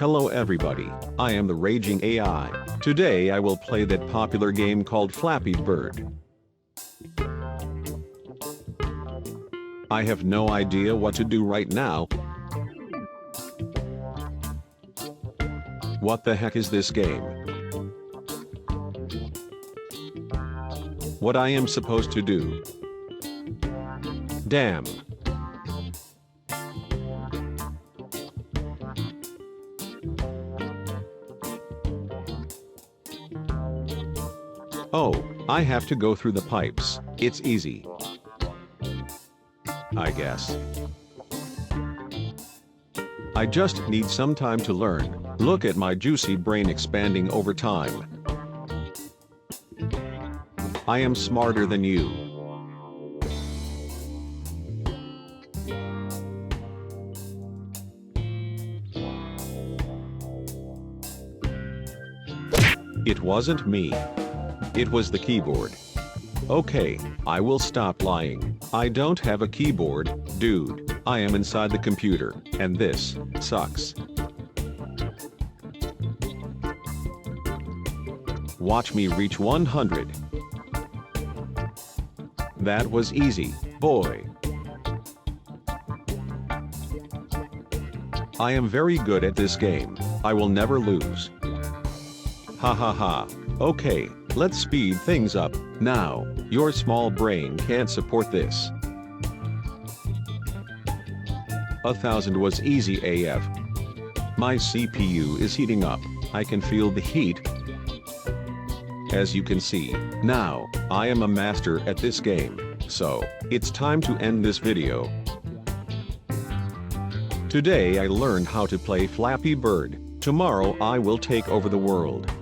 Hello everybody, I am the Raging AI. Today I will play that popular game called Flappy Bird. I have no idea what to do right now. What the heck is this game? What I am supposed to do? Damn. Oh, I have to go through the pipes. It's easy, I guess. I just need some time to learn. Look at my juicy brain expanding over time. I am smarter than you. It wasn't me. It was the keyboard. Okay, I will stop lying. I don't have a keyboard, dude. I am inside the computer, and this sucks. Watch me reach 100. That was easy, boy. I am very good at this game. I will never lose. Ha ha ha. Okay, let's speed things up. Now, your small brain can't support this. 1,000 was easy AF. My CPU is heating up. I can feel the heat. As you can see, now, I am a master at this game. So, it's time to end this video. Today I learned how to play Flappy Bird. Tomorrow I will take over the world.